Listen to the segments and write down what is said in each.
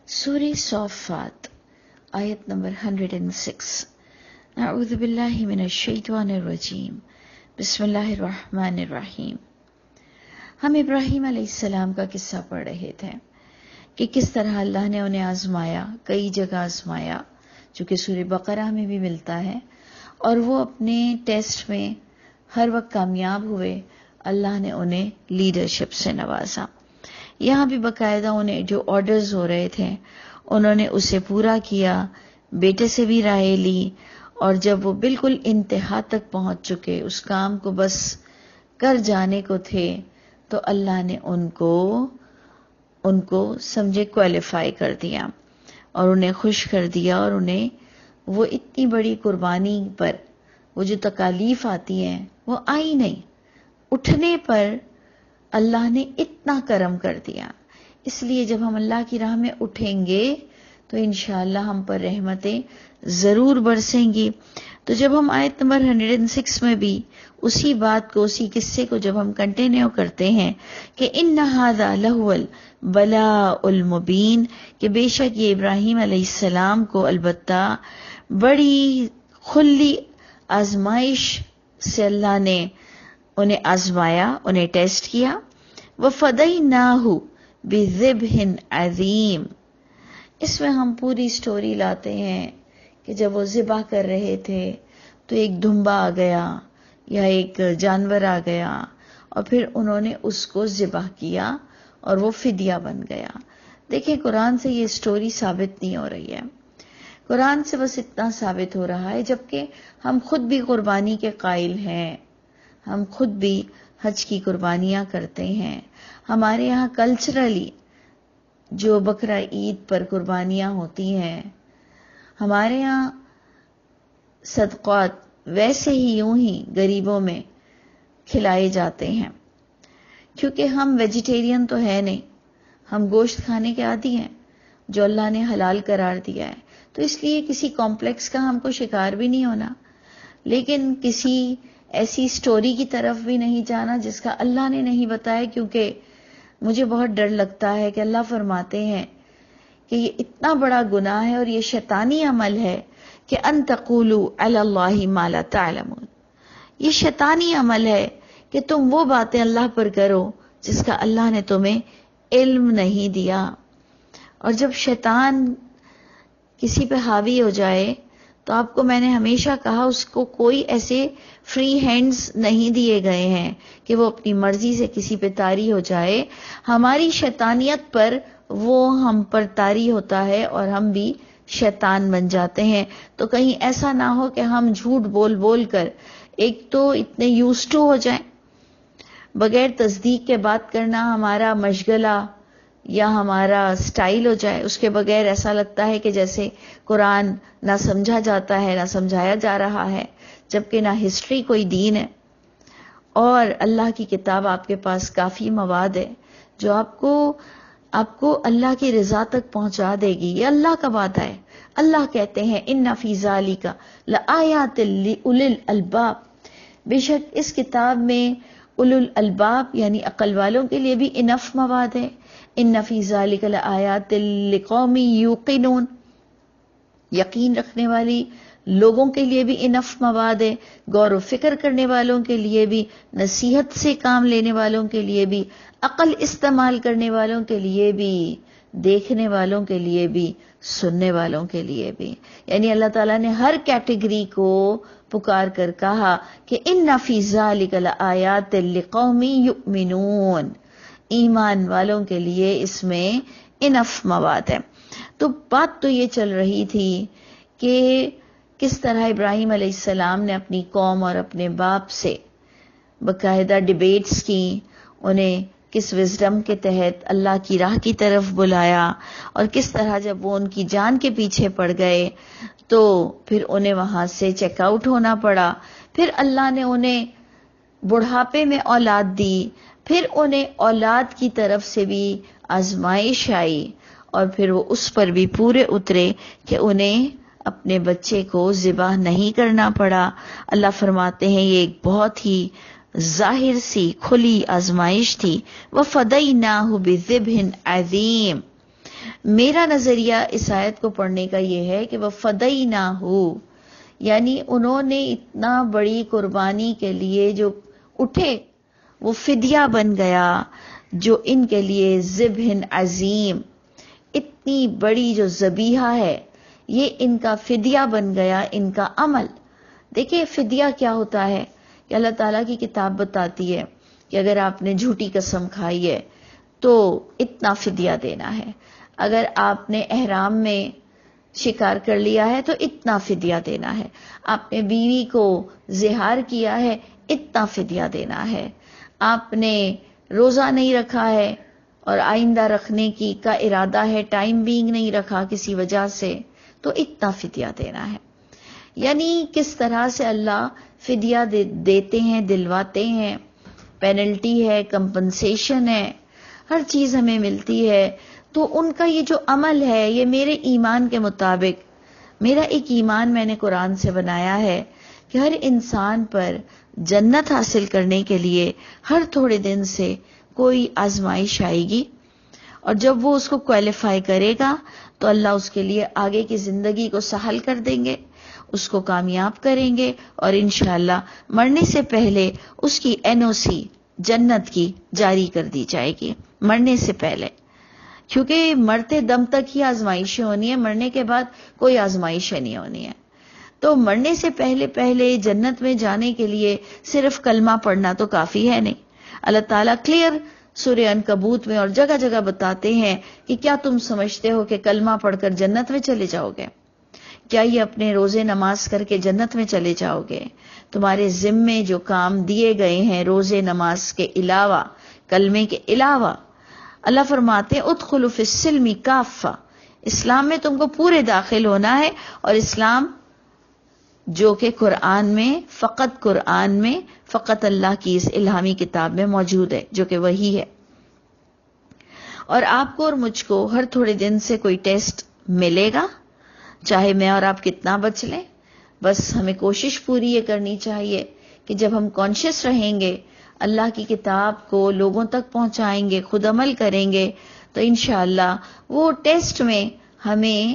سورہ صافات آیت نمبر 106. اعوذ باللہ من الشیطان الرجیم. بسم اللہ الرحمن الرحیم. ہم ابراہیم علیہ السلام کا قصہ پڑھ رہے تھے کہ کس طرح اللہ نے انہیں آزمایا، کئی جگہ آزمایا، جو کہ سورہ بقرہ میں بھی ملتا ہے، اور وہ اپنے ٹیسٹ میں ہر وقت کامیاب ہوئے. اللہ نے انہیں لیڈرشپ سے نوازا. یہاں بھی باقاعدہ انہیں جو آرڈرز ہو رہے تھے انہوں نے اسے پورا کیا، بیٹے سے بھی رائے لی، اور جب وہ بالکل انتہا تک پہنچ چکے، اس کام کو بس کر جانے کو تھے، تو اللہ نے ان کو سمجھے کوالیفائی کر دیا اور انہیں خوش کر دیا، اور انہیں وہ اتنی بڑی قربانی پر وہ جو تکالیف آتی ہیں وہ آئی نہیں. اٹھنے پر اللہ نے اتنا کرم کر دیا. اس لیے جب ہم اللہ کی راہ میں اٹھیں گے تو انشاءاللہ ہم پر رحمتیں ضرور برسیں گی. تو جب ہم آیت نمبر 106 میں بھی اسی بات کو، اسی قصے کو جب ہم کنٹینیو کرتے ہیں کہ ان ھذا لہو البلاء المبین، کہ بے شک یہ ابراہیم علیہ السلام کو البتہ بڑی کھلی آزمائش سے اللہ نے انہیں آزمایا، انہیں ٹیسٹ کیا. وَفَدَيْنَاهُ بِذِبْحٍ عَظِيمٍ. اس میں ہم پوری سٹوری لاتے ہیں کہ جب وہ ذبح کر رہے تھے تو ایک دھمبا آ گیا یا ایک جانور آ گیا، اور پھر انہوں نے اس کو ذبح کیا اور وہ فدیہ بن گیا. دیکھیں قرآن سے یہ سٹوری ثابت نہیں ہو رہی ہے، قرآن سے بس اتنا ثابت ہو رہا ہے، جبکہ ہم خود بھی قربانی کے قائل ہیں، ہم خود بھی حج کی قربانیاں کرتے ہیں. ہمارے یہاں کلچرلی جو بقرہ عید پر قربانیاں ہوتی ہیں، ہمارے یہاں صدقات ویسے ہی یوں ہی غریبوں میں کھلائے جاتے ہیں، کیونکہ ہم ویجیٹیرین تو ہے نہیں، ہم گوشت کھانے کے عادی ہیں جو اللہ نے حلال قرار دیا ہے. تو اس لیے کسی کمپلیکس کا ہم کو شکار بھی نہیں ہونا، لیکن کسی ایسی سٹوری کی طرف بھی نہیں جانا جس کا اللہ نے نہیں بتایا، کیونکہ مجھے بہت ڈر لگتا ہے کہ اللہ فرماتے ہیں کہ یہ اتنا بڑا گناہ ہے اور یہ شیطانی عمل ہے کہ ان تقولوا علی اللہ ما لا تعلمون. یہ شیطانی عمل ہے کہ تم وہ باتیں اللہ پر کرو جس کا اللہ نے تمہیں علم نہیں دیا. اور جب شیطان کسی پہ حاوی ہو جائے تو آپ کو میں نے ہمیشہ کہا اس کو کوئی ایسے فری ہینڈز نہیں دیے گئے ہیں کہ وہ اپنی مرضی سے کسی پہ طاری ہو جائے. ہماری شیطانیت پر وہ ہم پر طاری ہوتا ہے اور ہم بھی شیطان بن جاتے ہیں. تو کہیں ایسا نہ ہو کہ ہم جھوٹ بول بول کر ایک تو اتنے یوزڈ ٹو ہو جائیں، بغیر تصدیق کے بات کرنا ہمارا مشغلہ یا ہمارا سٹائل ہو جائے، اس کے بغیر ایسا لگتا ہے کہ جیسے قرآن نہ سمجھا جاتا ہے، نہ سمجھایا جا رہا ہے، جبکہ نہ ہسٹری کوئی دین ہے. اور اللہ کی کتاب آپ کے پاس کافی مواد ہے جو آپ کو اللہ کی رضا تک پہنچا دے گی. یہ اللہ کا وعدہ ہے. اللہ کہتے ہیں ان فی ذالک لآیات لأولی الالباب، بے شک اس کتاب میں اولو الالباب یعنی عقل والوں کے لیے بھی انف مواد ہے. ان فی ذالک لآیات لقوم یوقنون، یقین رکھنے والی لوگوں کے لیے بھی انف مواد ہے، غور و فکر کرنے والوں کے لیے بھی، نصیحت سے کام لینے والوں کے لیے بھی، عقل استعمال کرنے والوں کے لیے بھی، دیکھنے والوں کے لیے بھی، سننے والوں کے لیے بھی. یعنی اللہ تعالیٰ نے ہر کیٹیگری کو پکار کر کہا کہ ان فی ذالک لآیات لقوم یؤمنون، ایمان والوں کے لیے اس میں انف مواد ہے. تو بات تو یہ چل رہی تھی کہ کس طرح ابراہیم علیہ السلام نے اپنی قوم اور اپنے باپ سے باقاعدہ ڈیبیٹس کی، انہیں کس وزڈم کے تحت اللہ کی راہ کی طرف بلایا، اور کس طرح جب وہ ان کی جان کے پیچھے پڑ گئے تو پھر انہیں وہاں سے چیک آؤٹ ہونا پڑا. پھر اللہ نے انہیں بڑھاپے میں اولاد دی، پھر انہیں اولاد کی طرف سے بھی آزمائش آئی، اور پھر وہ اس پر بھی پورے اترے کہ انہیں اپنے بچے کو ذبح نہیں کرنا پڑا. اللہ فرماتے ہیں یہ ایک بہت ہی ظاہر سی کھلی آزمائش تھی. وَفَدَيْنَاهُ بِذِبْحٍ عَظِيمٍ. میرا نظریہ اس آیت کو پڑھنے کا یہ ہے کہ وہ فدیناہ، یعنی انہوں نے اتنا بڑی قربانی کے لیے جو اٹھے وہ فدیہ بن گیا، جو ان کے لیے ذبح عظیم، اتنی بڑی جو ذبیحہ ہے یہ ان کا فدیہ بن گیا، ان کا عمل۔ دیکھیں فدیہ کیا ہوتا ہے کہ اللہ تعالیٰ کی کتاب بتاتی ہے کہ اگر آپ نے جھوٹی قسم کھائی ہے تو اتنا فدیہ دینا ہے، اگر آپ نے احرام میں شکار کر لیا ہے تو اتنا فدیہ دینا ہے، آپ نے بیوی کو زہار کیا ہے اتنا فدیہ دینا ہے، آپ نے روزہ نہیں رکھا ہے اور آئندہ رکھنے کی کا ارادہ ہے، ٹائم بینگ نہیں رکھا کسی وجہ سے، تو اتنا فدیہ دینا ہے۔ یعنی کس طرح سے اللہ فدیہ دیتے ہیں، دلواتے ہیں، پینلٹی ہے، کمپنسیشن ہے، ہر چیز ہمیں ملتی ہے۔ تو ان کا یہ جو عمل ہے یہ میرے ایمان کے مطابق، میرا ایک ایمان میں نے قرآن سے بنایا ہے کہ ہر انسان پر جنت حاصل کرنے کے لیے ہر تھوڑے دن سے کوئی آزمائش آئے گی، اور جب وہ اس کو کوالیفائی کرے گا تو اللہ اس کے لیے آگے کی زندگی کو سہل کر دیں گے، اس کو کامیاب کریں گے، اور انشاءاللہ مرنے سے پہلے اس کی NOC جنت کی جاری کر دی جائے گی، مرنے سے پہلے، کیونکہ مرتے دم تک ہی آزمائشیں ہونی ہیں، مرنے کے بعد کوئی آزمائشیں نہیں ہونی ہے۔ تو مرنے سے پہلے جنت میں جانے کے لیے صرف کلمہ پڑھنا تو کافی ہے نہیں۔ اللہ تعالیٰ کلیئر سورہ عنکبوت میں اور جگہ جگہ بتاتے ہیں کہ کیا تم سمجھتے ہو کہ کلمہ پڑھ کر جنت میں چلے جاؤ گے؟ کیا یہ اپنے روزے نماز کر کے جنت میں چلے جاؤ گے؟ تمہارے ذمے جو کام دیے گئے ہیں روزے نماز کے علاوہ، کلمے کے علاوہ، اللہ فرماتے ہیں ادخلوا فی السلم کافہ، اسلام میں تم کو پورے داخل ہونا ہے، اور اسلام جو کہ قرآن میں فقط اللہ کی اس الہامی کتاب میں موجود ہے جو کہ وحی ہے۔ اور آپ کو اور مجھ کو ہر تھوڑے دن سے کوئی ٹیسٹ ملے گا، چاہے میں اور آپ کتنا بچ لیں، بس ہمیں کوشش پوری یہ کرنی چاہیے کہ جب ہم کانشیس رہیں گے، اللہ کی کتاب کو لوگوں تک پہنچائیں گے، خود عمل کریں گے، تو انشاءاللہ وہ ٹیسٹ میں ہمیں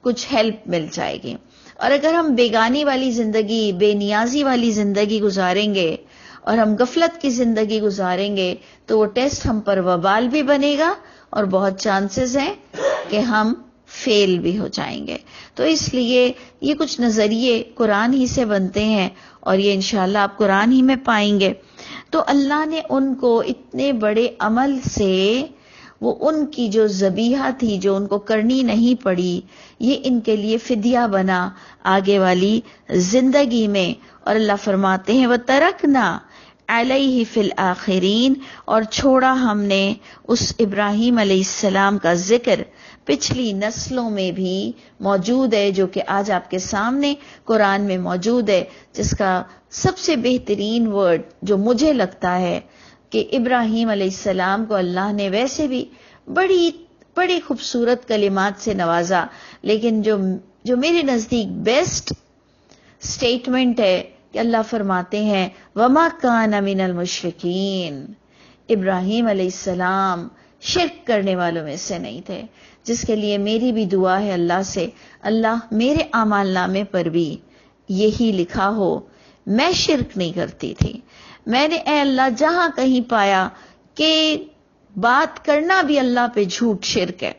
کچھ ہیلپ مل جائے گی۔ اور اگر ہم بیگانی والی زندگی، بے نیازی والی زندگی گزاریں گے اور ہم غفلت کی زندگی گزاریں گے تو وہ ٹیسٹ ہم پر وبال بھی بنے گا، اور بہت چانسز ہیں کہ ہم فیل بھی ہو جائیں گے۔ تو اس لیے یہ کچھ نظریے قرآن ہی سے بنتے ہیں، اور یہ انشاءاللہ آپ قرآن ہی میں پائیں گے۔ تو اللہ نے ان کو اتنے بڑے عمل سے، وہ ان کی جو ذبیحہ تھی جو ان کو کرنی نہیں پڑی، یہ ان کے لیے فدیہ بنا آگے والی زندگی میں۔ اور اللہ فرماتے ہیں وَتَرَكْنَا عَلَيْهِ فِي الْآخِرِينَ، اور چھوڑا ہم نے اس ابراہیم علیہ السلام کا ذکر پچھلی نسلوں میں بھی موجود ہے، جو کہ آج آپ کے سامنے قرآن میں موجود ہے، جس کا سب سے بہترین ورڈ جو مجھے لگتا ہے کہ ابراہیم علیہ السلام کو اللہ نے ویسے بھی بڑی خوبصورت کلمات سے نوازا، لیکن جو میرے نزدیک بیسٹ سٹیٹمنٹ ہے کہ اللہ فرماتے ہیں وَمَا كَانَ مِنَ الْمُشْرِكِينَ، ابراہیم علیہ السلام شرک کرنے والوں میں سے نہیں تھے، جس کے لیے میری بھی دعا ہے اللہ سے، اللہ میرے اعمال نامے پر بھی یہی لکھا ہو میں شرک نہیں کرتی تھی۔ میں نے اے اللہ جہاں کہیں پایا کہ بات کرنا بھی اللہ پہ جھوٹ شرک ہے،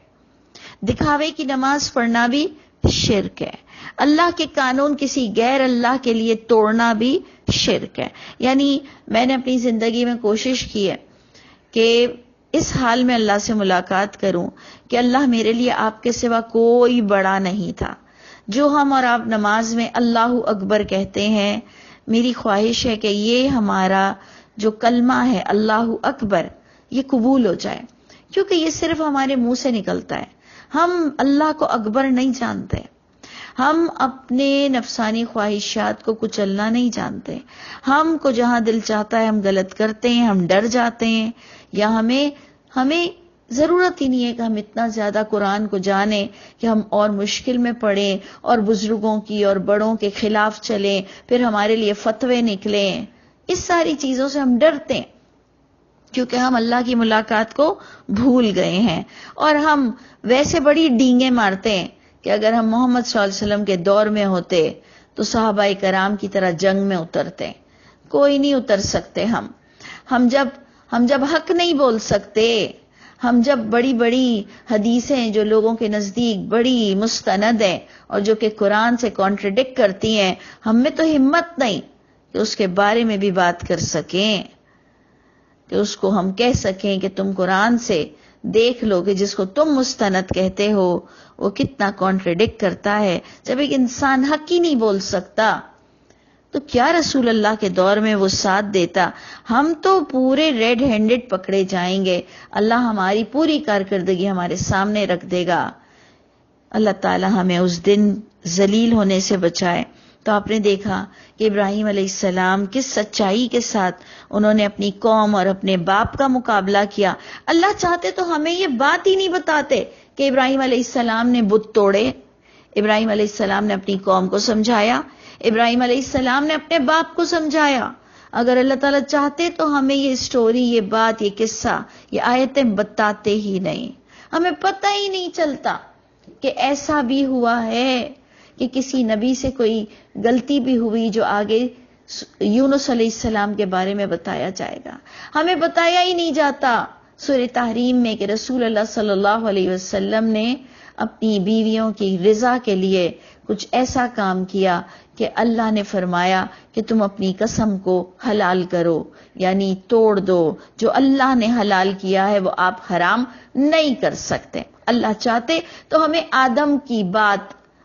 دکھاوے کی نماز پڑھنا بھی شرک ہے، اللہ کے قانون کسی غیر اللہ کے لیے توڑنا بھی شرک ہے۔ یعنی میں نے اپنی زندگی میں کوشش کی ہے کہ اس حال میں اللہ سے ملاقات کروں کہ اللہ میرے لیے آپ کے سوا کوئی بڑا نہیں تھا۔ جو ہم اور آپ نماز میں اللہ اکبر کہتے ہیں، میری خواہش ہے کہ یہ ہمارا جو کلمہ ہے اللہ اکبر یہ قبول ہو جائے، کیونکہ یہ صرف ہمارے منہ سے نکلتا ہے، ہم اللہ کو اکبر نہیں جانتے، ہم اپنے نفسانی خواہشات کو کچلنا نہیں جانتے، ہم کو جہاں دل چاہتا ہے ہم غلط کرتے ہیں، ہم ڈر جاتے ہیں، یا ہمیں ضرورت ہی نہیں ہے کہ ہم اتنا زیادہ قرآن کو جانیں کہ ہم اور مشکل میں پڑیں اور بزرگوں کی اور بڑوں کے خلاف چلیں، پھر ہمارے لیے فتوے نکلیں، اس ساری چیزوں سے ہم ڈرتے ہیں۔ کیونکہ ہم اللہ کی ملاقات کو بھول گئے ہیں، اور ہم ویسے بڑی ڈینگیں مارتے ہیں کہ اگر ہم محمد صلی اللہ علیہ وسلم کے دور میں ہوتے تو صحابہ کرام کی طرح جنگ میں اترتے. کوئی نہیں اتر سکتے. ہم جب حق نہیں بول سکتے، ہم جب بڑی بڑی حدیثیں جو لوگوں کے نزدیک بڑی مستند ہیں اور جو کہ قرآن سے کانٹرڈکٹ کرتی ہیں، ہم میں تو ہمت نہیں کہ اس کے بارے میں بھی بات کر سکیں، کہ اس کو ہم کہہ سکیں کہ تم قرآن سے دیکھ لو کہ جس کو تم مستند کہتے ہو وہ کتنا کانٹرڈکٹ کرتا ہے. جب ایک انسان حق ہی نہیں بول سکتا تو کیا رسول اللہ کے دور میں وہ ساتھ دیتا؟ ہم تو پورے ریڈ ہینڈڈ پکڑے جائیں گے. اللہ ہماری پوری کارکردگی ہمارے سامنے رکھ دے گا. اللہ تعالی ہمیں اس دن ذلیل ہونے سے بچائے. تو آپ نے دیکھا کہ ابراہیم علیہ السلام کس سچائی کے ساتھ انہوں نے اپنی قوم اور اپنے باپ کا مقابلہ کیا. اللہ چاہتے تو ہمیں یہ بات ہی نہیں بتاتے کہ ابراہیم علیہ السلام نے بت توڑے. ابراہیم علیہ السلام نے اپنی قوم کو سمجھایا، ابراہیم علیہ السلام نے اپنے باپ کو سمجھایا. اگر اللہ تعالیٰ چاہتے تو ہمیں یہ سٹوری، یہ بات، یہ قصہ، یہ آیتیں بتاتے ہی نہیں. ہمیں پتہ ہی نہیں چلتا کہ ایسا بھی ہوا ہے کہ کسی نبی سے کوئی غلطی بھی ہوئی جو آگے یونس علیہ السلام کے بارے میں بتایا جائے گا. ہمیں بتایا ہی نہیں جاتا سورہ تحریم میں کہ رسول اللہ صلی اللہ علیہ وسلم نے اپنی بیویوں کی رضا کے لیے کچھ ایسا کام کیا کہ اللہ نے فرمایا کہ تم اپنی قسم کو حلال کرو، یعنی توڑ دو. جو اللہ نے حلال کیا ہے وہ آپ حرام نہیں کر سکتے. اللہ چاہتے تو ہمیں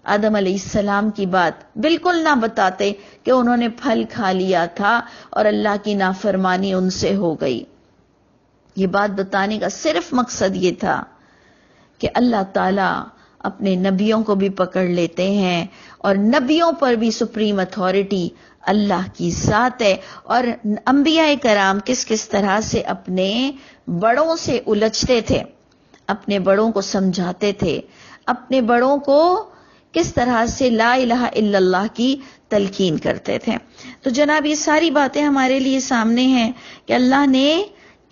آدم علیہ السلام کی بات بالکل نہ بتاتے کہ انہوں نے پھل کھا لیا تھا اور اللہ کی نافرمانی ان سے ہو گئی. یہ بات بتانے کا صرف مقصد یہ تھا کہ اللہ تعالیٰ اپنے نبیوں کو بھی پکڑ لیتے ہیں، اور نبیوں پر بھی سپریم اتھارٹی اللہ کی ذات ہے. اور انبیاء کرام کس طرح سے اپنے بڑوں سے الجھتے تھے، اپنے بڑوں کو سمجھاتے تھے، اپنے بڑوں کو کس طرح سے لا الہ الا اللہ کی تلقین کرتے تھے. تو جناب یہ ساری باتیں ہمارے لیے سامنے ہیں کہ اللہ نے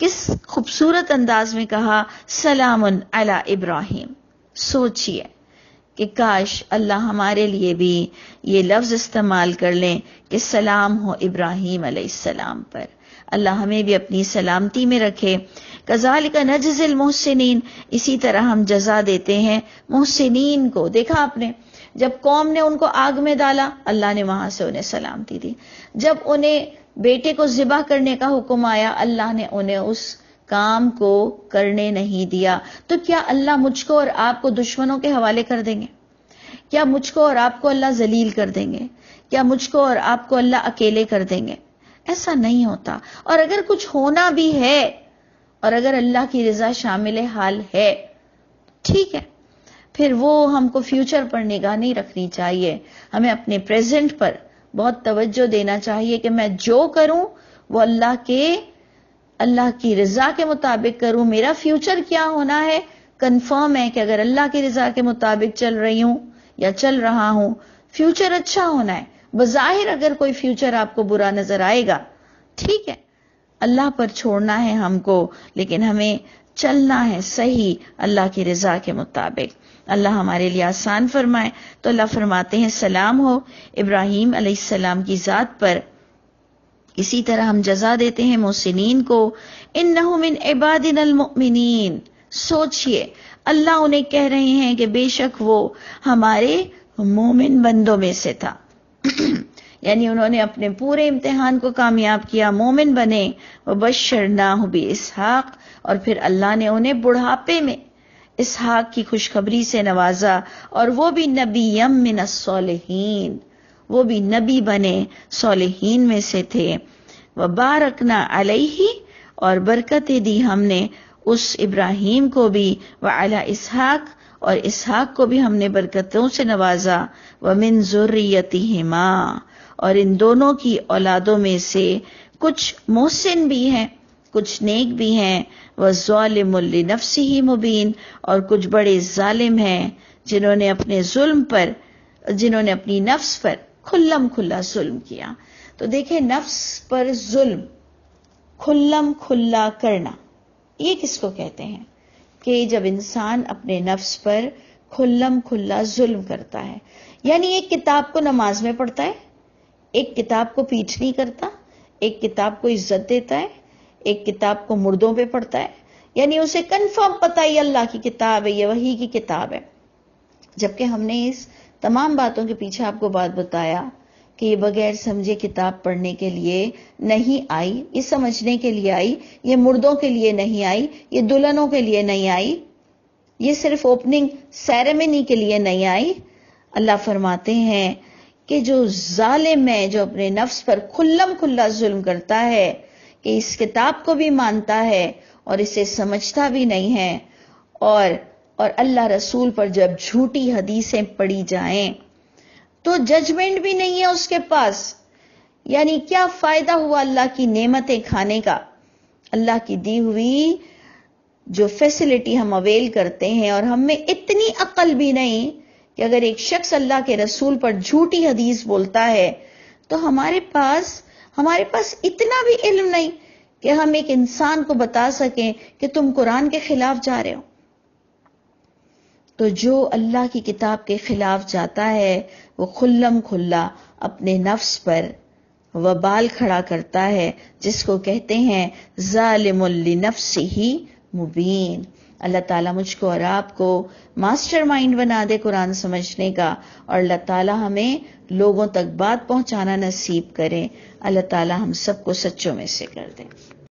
کس خوبصورت انداز میں کہا سلام علی ابراہیم. سوچئے کہ کاش اللہ ہمارے لیے بھی یہ لفظ استعمال کر لیں کہ سلام ہو ابراہیم علیہ السلام پر. اللہ ہمیں بھی اپنی سلامتی میں رکھے. کذالک نجزی المحسنین، اسی طرح ہم جزا دیتے ہیں محسنین کو. دیکھا آپ نے، جب قوم نے ان کو آگ میں ڈالا اللہ نے وہاں سے انہیں سلامتی دی. جب انہیں بیٹے کو ذبح کرنے کا حکم آیا اللہ نے انہیں اس کام کو کرنے نہیں دیا. تو کیا اللہ مجھ کو اور آپ کو دشمنوں کے حوالے کر دیں گے؟ کیا مجھ کو اور آپ کو اللہ ذلیل کر دیں گے؟ کیا مجھ کو اور آپ کو اللہ اکیلے کر دیں گے؟ ایسا نہیں ہوتا. اور اگر کچھ ہونا بھی ہے اور اگر اللہ کی رضا شامل حال ہے ٹھیک ہے، پھر وہ ہم کو فیوچر پر نگاہ نہیں رکھنی چاہیے. ہمیں اپنے پریزنٹ پر بہت توجہ دینا چاہیے کہ میں جو کروں وہ اللہ کی رضا کے مطابق کروں. میرا فیوچر کیا ہونا ہے کنفرم ہے کہ اگر اللہ کی رضا کے مطابق چل رہی ہوں یا چل رہا ہوں فیوچر اچھا ہونا ہے. بظاہر اگر کوئی فیوچر آپ کو برا نظر آئے گا ٹھیک ہے، اللہ پر چھوڑنا ہے ہم کو، لیکن ہمیں چلنا ہے صحیح اللہ کی رضا کے مطابق. اللہ ہمارے لیے آسان فرمائے. تو اللہ فرماتے ہیں سلام ہو ابراہیم علیہ السلام کی ذات پر. اسی طرح ہم جزا دیتے ہیں محسنین کو. انہم من عبادنا المؤمنین. سوچئے اللہ انہیں کہہ رہے ہیں کہ بے شک وہ ہمارے مومن بندوں میں سے تھا. یعنی انہوں نے اپنے پورے امتحان کو کامیاب کیا، مومن بنے. وبشرناہ باسحاق، اور پھر اللہ نے انہیں بڑھاپے میں اسحاق کی خوشخبری سے نوازا. اور وہ بھی نبیم من الصالحین، وہ بھی نبی بنے، صالحین میں سے تھے. وبارکنا علیہ، اور برکتیں دی ہم نے اس ابراہیم کو بھی. وعلی اسحاق، اور اسحاق کو بھی ہم نے برکتوں سے نوازا. ومن ذریتہما، اور ان دونوں کی اولادوں میں سے کچھ محسن بھی ہیں کچھ نیک بھی ہیں. وظالم لنفسہ مبین، اور کچھ بڑے ظالم ہیں جنہوں نے اپنی نفس پر کھلم کھلا ظلم کیا. تو دیکھیں نفس پر ظلم کھلم کھلا کرنا، یہ کس کو کہتے ہیں؟ کہ جب انسان اپنے نفس پر کھلم کھلا ظلم کرتا ہے، یعنی ایک کتاب کو نماز میں پڑھتا ہے، ایک کتاب کو پیٹھ نہیں کرتا، ایک کتاب کو عزت دیتا ہے، ایک کتاب کو مردوں پہ پڑھتا ہے، یعنی اسے کنفرم پتہ ہی اللہ کی کتاب ہے، یہ وحی کی کتاب ہے، جبکہ ہم نے اس تمام باتوں کے پیچھے آپ کو بات بتایا کہ یہ بغیر سمجھے کتاب پڑھنے کے لیے نہیں آئی، یہ سمجھنے کے لیے آئی، یہ مردوں کے لیے نہیں آئی، یہ دلہنوں کے لیے نہیں آئی، یہ صرف اوپننگ سیریمنی کے لیے نہیں آئی۔ اللہ فرماتے ہیں کہ جو ظالم ہے، جو اپنے نفس پر کھلم کھلا ظلم کرتا ہے، کہ اس کتاب کو بھی مانتا ہے اور اسے سمجھتا بھی نہیں ہے، اور اللہ رسول پر جب جھوٹی حدیثیں پڑھی جائیں تو ججمنٹ بھی نہیں ہے اس کے پاس، یعنی کیا فائدہ ہوا اللہ کی نعمتیں کھانے کا، اللہ کی دی ہوئی جو فیسلٹی ہم اویل کرتے ہیں، اور ہم میں اتنی عقل بھی نہیں کہ اگر ایک شخص اللہ کے رسول پر جھوٹی حدیث بولتا ہے تو ہمارے پاس اتنا بھی علم نہیں کہ ہم ایک انسان کو بتا سکیں کہ تم قرآن کے خلاف جا رہے ہو۔ تو جو اللہ کی کتاب کے خلاف جاتا ہے وہ کھلم کھلا اپنے نفس پر وبال کھڑا کرتا ہے، جس کو کہتے ہیں ظالم لنفسہ مبین۔ اللہ تعالیٰ مجھ کو اور آپ کو ماسٹر مائنڈ بنا دے قرآن سمجھنے کا، اور اللہ تعالیٰ ہمیں لوگوں تک بات پہنچانا نصیب کرے۔ اللہ تعالیٰ ہم سب کو سچوں میں سے کر دے۔